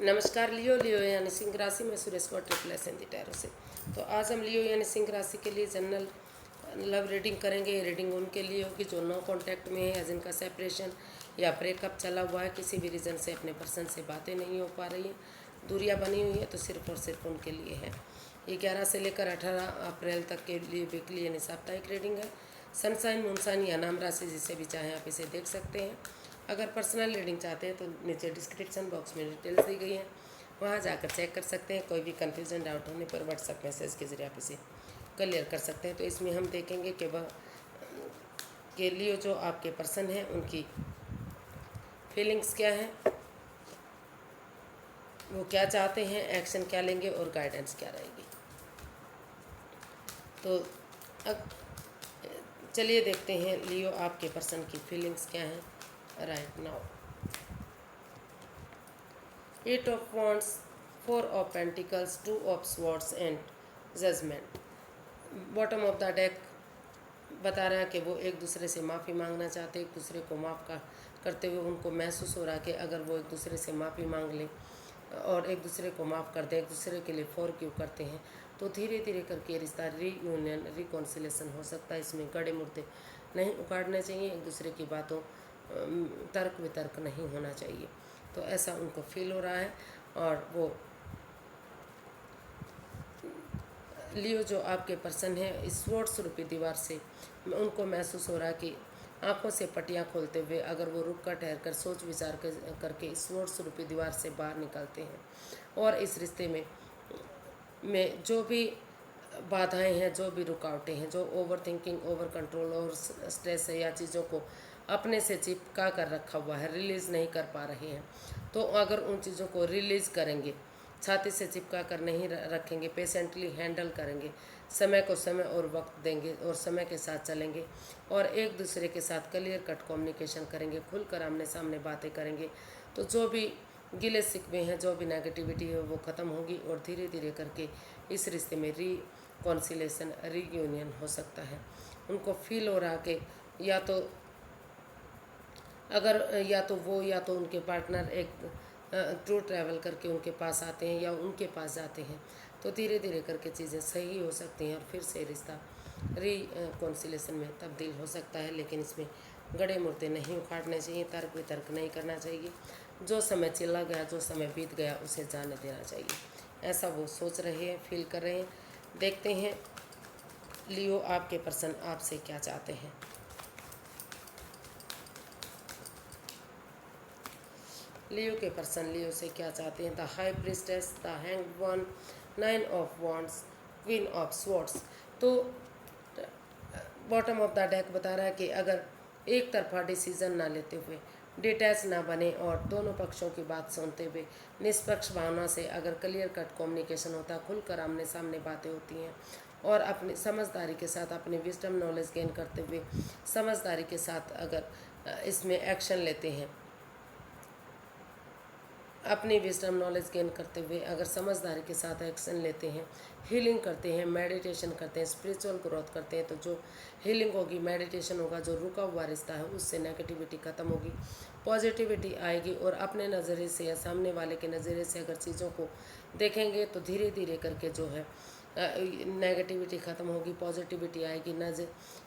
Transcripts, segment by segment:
नमस्कार लियो लियो यानी सिंह राशि में सुरेश को ट्रिपल एस एन टैरो से। तो आज हम लियो यानी सिंह राशि के लिए जनरल लव रीडिंग करेंगे। ये रीडिंग उनके लिए होगी जो नो कांटेक्ट में है या जिनका सेपरेशन या ब्रेकअप चला हुआ है, किसी भी रीज़न से अपने पर्सन से बातें नहीं हो पा रही हैं, दूरियां बनी हुई है, तो सिर्फ और सिर्फ उनके लिए है। ये 11 से लेकर 18 अप्रैल तक के लिए वीकली यानी साप्ताहिक रीडिंग है। सनसाइन मूनसाइन या नाम राशि जिसे भी चाहें आप इसे देख सकते हैं। अगर पर्सनल रीडिंग चाहते हैं तो नीचे डिस्क्रिप्शन बॉक्स में डिटेल्स दी गई हैं, वहाँ जाकर चेक कर सकते हैं। कोई भी कन्फ्यूजन डाउट होने पर व्हाट्सएप मैसेज के जरिए आप इसे क्लियर कर सकते हैं। तो इसमें हम देखेंगे कि वह के लिए जो आपके पर्सन हैं उनकी फीलिंग्स क्या हैं, वो क्या चाहते हैं, एक्शन क्या लेंगे और गाइडेंस क्या रहेगी। तो अब चलिए देखते हैं लियो आपके पर्सन की फीलिंग्स क्या हैं right now. 8 of Wands, 4 of Pentacles, 2 of Swords and Judgment। Bottom of the deck बता रहा है कि वो एक दूसरे से माफ़ी मांगना चाहते हैं। एक दूसरे को माफ़ करते हुए उनको महसूस हो रहा है कि अगर वो एक दूसरे से माफ़ी मांग लें और एक दूसरे को माफ़ कर दें, एक दूसरे के लिए फॉरगिव करते हैं, तो धीरे धीरे करके रिश्ता रीयूनियन रिकॉन्सिलेशन हो सकता है। इसमें गड़े मुर्दे नहीं उखाड़ने चाहिए, एक दूसरे की बातों तर्क वितर्क नहीं होना चाहिए। तो ऐसा उनको फील हो रहा है। और वो लियो जो आपके पर्सन है इस स्वॉर्ड्स रूपी दीवार से उनको महसूस हो रहा है कि आंखों से पटियां खोलते हुए अगर वो रुक कर ठहर कर सोच विचार करके इस स्वॉर्ड्स रूपी दीवार से बाहर निकलते हैं और इस रिश्ते में जो भी बाधाएं हैं, जो भी रुकावटें हैं, जो ओवर थिंकिंग, ओवर कंट्रोल और स्ट्रेस है या चीज़ों को अपने से चिपका कर रखा हुआ है, रिलीज़ नहीं कर पा रहे हैं, तो अगर उन चीज़ों को रिलीज़ करेंगे, छाती से चिपका कर नहीं रखेंगे, पेशेंटली हैंडल करेंगे, समय को समय और वक्त देंगे और समय के साथ चलेंगे और एक दूसरे के साथ क्लियर कट कम्युनिकेशन करेंगे, खुलकर आमने सामने बातें करेंगे, तो जो भी गिले शिकवे हैं, जो भी नेगेटिविटी है वो ख़त्म होगी और धीरे धीरे करके इस रिश्ते में रिकॉन्सिलेशन रीयूनियन हो सकता है। उनको फील हो रहा कि या तो अगर या तो वो या तो उनके पार्टनर एक टूर ट्रैवल करके उनके पास आते हैं या उनके पास जाते हैं, तो धीरे धीरे करके चीज़ें सही हो सकती हैं और फिर से रिश्ता रिकॉन्सिलेशन में तब्दील हो सकता है। लेकिन इसमें गड़े मुर्दे नहीं उखाड़ने चाहिए, तर्क वितर्क नहीं करना चाहिए। जो समय चला गया, जो समय बीत गया, उसे जाने देना चाहिए। ऐसा वो सोच रहे हैं, फील कर रहे हैं। देखते हैं लियो आपके पर्सन आपसे क्या चाहते हैं। लियो के पर्सन लियो से क्या चाहते हैं। The high priestess, the hanged one, 9 of wands, queen of swords. तो बॉटम ऑफ द डेक बता रहा है कि अगर एक तरफा डिसीजन ना लेते हुए, डिटैच ना बने और दोनों पक्षों की बात सुनते हुए निष्पक्ष भावना से अगर क्लियर कट कम्युनिकेशन होता, खुलकर आमने सामने बातें होती हैं और अपनी समझदारी के साथ अपनी विजडम नॉलेज गेन करते हुए समझदारी के साथ अगर इसमें एक्शन लेते हैं, अपनी विजडम नॉलेज गेन करते हुए अगर समझदारी के साथ एक्शन लेते हैं, हीलिंग करते हैं, मेडिटेशन करते हैं, स्पिरिचुअल ग्रोथ करते हैं, तो जो हीलिंग होगी, मेडिटेशन होगा, जो रुका हुआ रिश्ता है उससे नेगेटिविटी ख़त्म होगी, पॉजिटिविटी आएगी और अपने नज़रिए से या सामने वाले के नज़रिए से अगर चीज़ों को देखेंगे तो धीरे धीरे करके जो है नेगेटिविटी ख़त्म होगी, पॉजिटिविटी आएगी,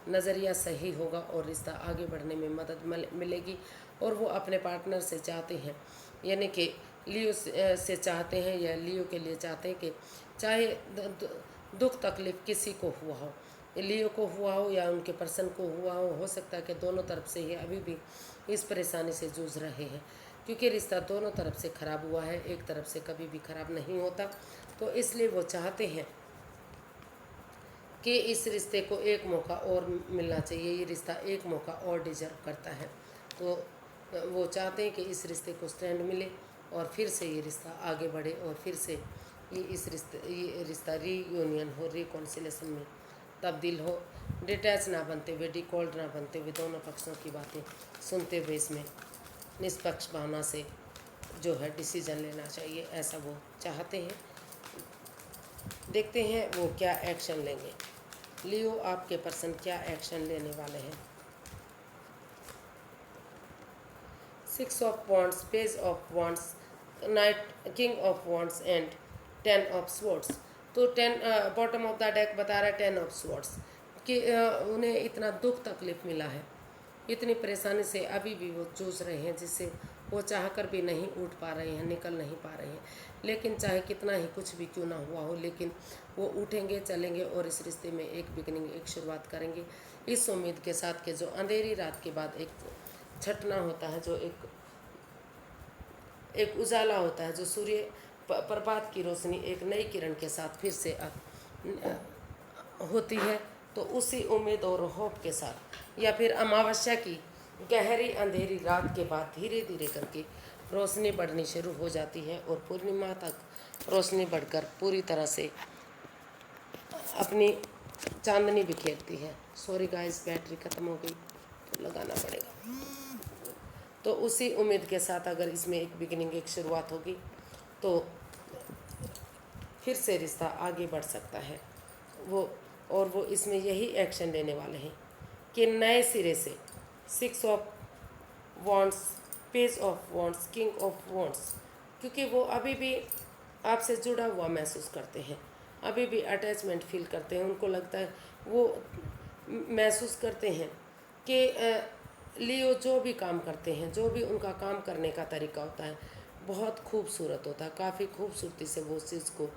नज़रिया सही होगा और रिश्ता आगे बढ़ने में मदद मिलेगी। और वो अपने पार्टनर से चाहते हैं, यानी कि लियो से चाहते हैं या लियो के लिए चाहते हैं कि चाहे दुख तकलीफ किसी को हुआ हो, लियो को हुआ हो या उनके पर्सन को हुआ हो सकता है कि दोनों तरफ से ही अभी भी इस परेशानी से जूझ रहे हैं, क्योंकि रिश्ता दोनों तरफ से ख़राब हुआ है, एक तरफ से कभी भी ख़राब नहीं होता। तो इसलिए वो चाहते हैं कि इस रिश्ते को एक मौका और मिलना चाहिए, ये रिश्ता एक मौका और डिजर्व करता है। तो वो चाहते हैं कि इस रिश्ते को स्टैंड मिले और फिर से ये रिश्ता आगे बढ़े और फिर से ये रिश्ता रीयूनियन हो, रिकॉन्सिलेशन में तब्दील हो, डिटैच ना बनते हुए, डिकॉल्ड ना बनते हुए, दोनों पक्षों की बातें सुनते हुए इसमें निष्पक्ष भावना से जो है डिसीजन लेना चाहिए, ऐसा वो चाहते हैं। देखते हैं वो क्या एक्शन लेंगे। लियो आपके पर्सन क्या एक्शन लेने वाले हैं। 6 of wands, page of wands, night, king of wands and 10 of swords. तो 10 बॉटम ऑफ द डेक बता रहा है 10 ऑफ स्वॉर्ड्स कि उन्हें इतना दुख तकलीफ मिला है, इतनी परेशानी से अभी भी वो जूझ रहे हैं, जिससे वो चाहकर भी नहीं उठ पा रहे हैं, निकल नहीं पा रहे हैं। लेकिन चाहे कितना ही कुछ भी क्यों ना हुआ हो, लेकिन वो उठेंगे, चलेंगे और इस रिश्ते में एक बिगनिंग, एक शुरुआत करेंगे, इस उम्मीद के साथ कि जो अंधेरी रात के बाद एक छटना होता है, जो एक उजाला होता है, जो सूर्य प्रभात की रोशनी एक नई किरण के साथ फिर से होती है, तो उसी उम्मीद और होप के साथ, या फिर अमावस्या की गहरी अंधेरी रात के बाद धीरे धीरे करके रोशनी बढ़नी शुरू हो जाती है और पूर्णिमा तक रोशनी बढ़कर पूरी तरह से अपनी चांदनी बिखेरती है। सॉरी गाइस, बैटरी ख़त्म हो गई तो लगाना पड़ेगा। तो उसी उम्मीद के साथ अगर इसमें एक बिगिनिंग, एक शुरुआत होगी, तो फिर से रिश्ता आगे बढ़ सकता है। वो इसमें यही एक्शन लेने वाले हैं कि नए सिरे से 6 of wands, page of wands, king of wands, क्योंकि वो अभी भी आपसे जुड़ा हुआ महसूस करते हैं, अभी भी अटैचमेंट फील करते हैं। उनको लगता है, वो महसूस करते हैं कि लियो जो भी काम करते हैं, जो भी उनका काम करने का तरीका होता है, बहुत खूबसूरत होता है, काफ़ी खूबसूरती से वो उस चीज़ को,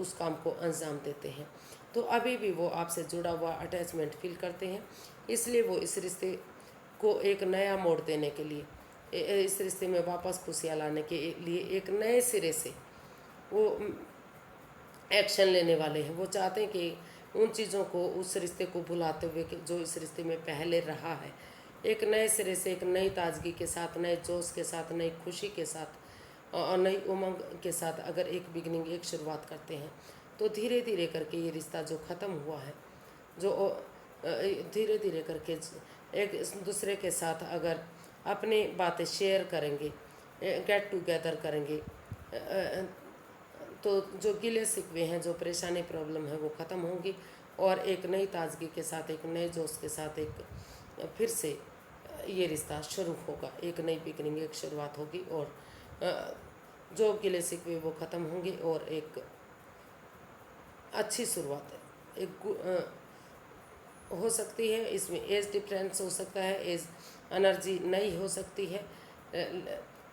उस काम को अंजाम देते हैं। तो अभी भी वो आपसे जुड़ा हुआ अटैचमेंट फील करते हैं, इसलिए वो इस रिश्ते को एक नया मोड़ देने के लिए, इस रिश्ते में वापस खुशियाँ लाने के लिए एक नए सिरे से वो एक्शन लेने वाले हैं। वो चाहते हैं कि उन चीज़ों को, उस रिश्ते को भुलाते हुए कि जो इस रिश्ते में पहले रहा है, एक नए सिरे से, एक नई ताजगी के साथ, नए जोश के साथ, नई खुशी के साथ और नई उमंग के साथ अगर एक बिगनिंग, एक शुरुआत करते हैं, तो धीरे धीरे करके ये रिश्ता जो ख़त्म हुआ है, जो धीरे धीरे करके एक दूसरे के साथ अगर अपनी बातें शेयर करेंगे, गेट टुगेदर करेंगे, तो जो गिले शिकवे हैं, जो परेशानी, प्रॉब्लम है, वो ख़त्म होंगी और एक नई ताजगी के साथ, एक नए जोश के साथ एक फिर से ये रिश्ता शुरू होगा, एक नई बिगनिंग, एक शुरुआत होगी और जो गिले शिकवे वो ख़त्म होंगे और एक अच्छी शुरुआत है, एक हो सकती है। इसमें एज डिफरेंस हो सकता है, एज एनर्जी नई हो सकती है,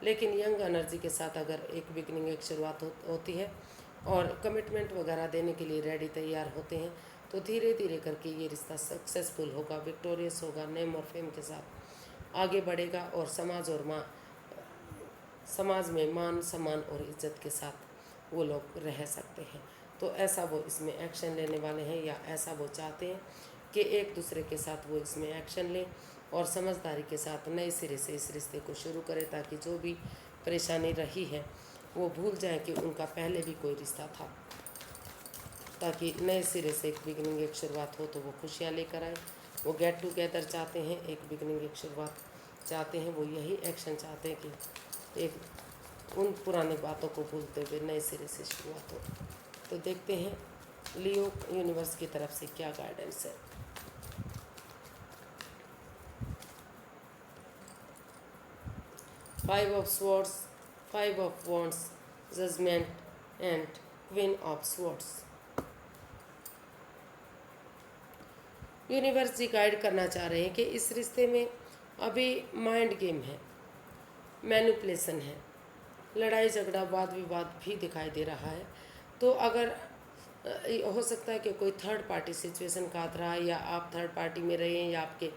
लेकिन यंग एनर्जी के साथ अगर एक बिगनिंग, एक शुरुआत होती है और कमिटमेंट वगैरह देने के लिए रेडी, तैयार होते हैं, तो धीरे धीरे करके ये रिश्ता सक्सेसफुल होगा, विक्टोरियस होगा, नेम और फेम के साथ आगे बढ़ेगा और समाज में मान, सम्मान और इज्जत के साथ वो लोग रह सकते हैं। तो ऐसा वो इसमें एक्शन लेने वाले हैं, या ऐसा वो चाहते हैं कि एक दूसरे के साथ वो इसमें एक्शन लें और समझदारी के साथ नए सिरे से इस रिश्ते को शुरू करें, ताकि जो भी परेशानी रही है वो भूल जाएं कि उनका पहले भी कोई रिश्ता था, ताकि नए सिरे से एक बिगनिंग, एक शुरुआत हो, तो वो खुशियाँ लेकर आए। वो गेट टुगेदर चाहते हैं, एक बिगनिंग, एक शुरुआत चाहते हैं, वो यही एक्शन चाहते हैं कि एक उन पुरानी बातों को भूलते हुए नए सिरे से शुरुआत हो। तो देखते हैं लियो यूनिवर्स की तरफ से क्या गाइडेंस है। Five of swords, 5 of wands, judgement and queen of swords. Universe ji guide करना चाह रहे हैं कि इस रिश्ते में अभी माइंड गेम है, मैनिपुलेशन है, लड़ाई झगड़ा, वाद विवाद भी दिखाई दे रहा है। तो अगर हो सकता है कि कोई थर्ड पार्टी सिचुएशन का रहा है, या आप थर्ड पार्टी में रहे हैं, या आपके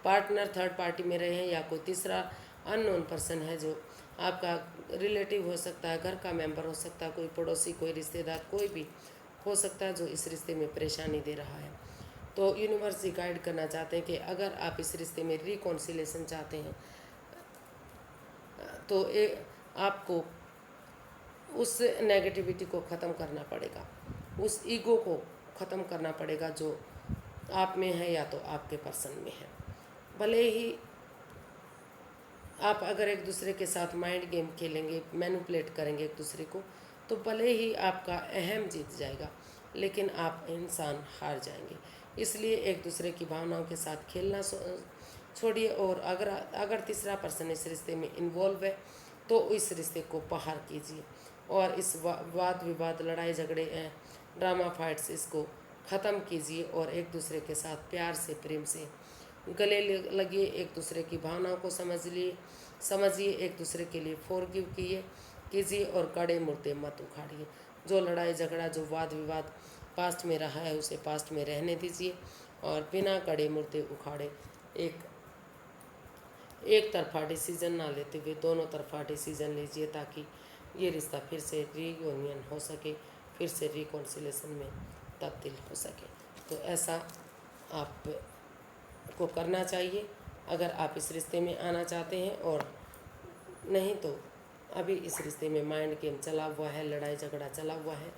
पार्टनर थर्ड पार्टी में रहे हैं, या कोई तीसरा अननोन पर्सन है जो आपका रिलेटिव हो सकता है, घर का मेंबर हो सकता है, कोई पड़ोसी, कोई रिश्तेदार, कोई भी हो सकता है जो इस रिश्ते में परेशानी दे रहा है। तो यूनिवर्स जी गाइड करना चाहते हैं कि अगर आप इस रिश्ते में रिकॉन्सिलेशन चाहते हैं, तो आपको उस नेगेटिविटी को ख़त्म करना पड़ेगा, उस ईगो को ख़त्म करना पड़ेगा जो आप में है या तो आपके पर्सन में है। भले ही आप अगर एक दूसरे के साथ माइंड गेम खेलेंगे, मैनिपुलेट करेंगे एक दूसरे को, तो भले ही आपका अहम जीत जाएगा, लेकिन आप इंसान हार जाएंगे। इसलिए एक दूसरे की भावनाओं के साथ खेलना छोड़िए, और अगर तीसरा पर्सन इस रिश्ते में इन्वॉल्व है, तो इस रिश्ते को बाहर कीजिए और इस वाद विवाद, लड़ाई झगड़े, ड्रामा फाइट्स, इसको ख़त्म कीजिए और एक दूसरे के साथ प्यार से, प्रेम से गले लगिए, एक दूसरे की भावनाओं को समझिए, एक दूसरे के लिए फॉरगिव कीजिए और कड़े मुर्दे मत उखाड़िए। जो लड़ाई झगड़ा, जो वाद विवाद पास्ट में रहा है उसे पास्ट में रहने दीजिए और बिना कड़े मुर्दे उखाड़े एक तरफा डिसीजन ना लेते हुए दोनों तरफा डिसीजन लीजिए, ताकि ये रिश्ता फिर से रीयूनियन हो सके, फिर से रिकॉन्सिलेशन में तब्दील हो सके। तो ऐसा आप को करना चाहिए अगर आप इस रिश्ते में आना चाहते हैं, और नहीं तो अभी इस रिश्ते में माइंड गेम चला हुआ है, लड़ाई झगड़ा चला हुआ है।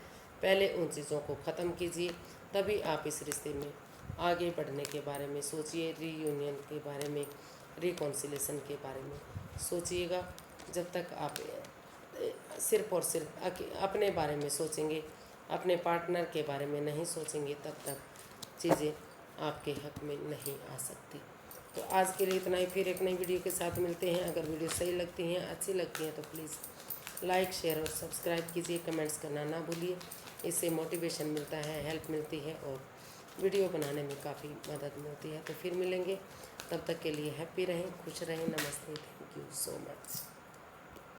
पहले उन चीज़ों को ख़त्म कीजिए, तभी आप इस रिश्ते में आगे बढ़ने के बारे में सोचिए, रीयूनियन के बारे में, रिकॉन्सिलेशन के बारे में सोचिएगा। जब तक आप सिर्फ और सिर्फ अपने बारे में सोचेंगे, अपने पार्टनर के बारे में नहीं सोचेंगे, तब तक चीज़ें आपके हक में नहीं आ सकती। तो आज के लिए इतना ही, फिर एक नई वीडियो के साथ मिलते हैं। अगर वीडियो सही लगती हैं, अच्छी लगती हैं तो प्लीज़ लाइक, शेयर और सब्सक्राइब कीजिए। कमेंट्स करना ना भूलिए, इससे मोटिवेशन मिलता है, हेल्प मिलती है और वीडियो बनाने में काफ़ी मदद मिलती है। तो फिर मिलेंगे, तब तक के लिए हैप्पी रहें, खुश रहें। नमस्ते, थैंक यू सो मच।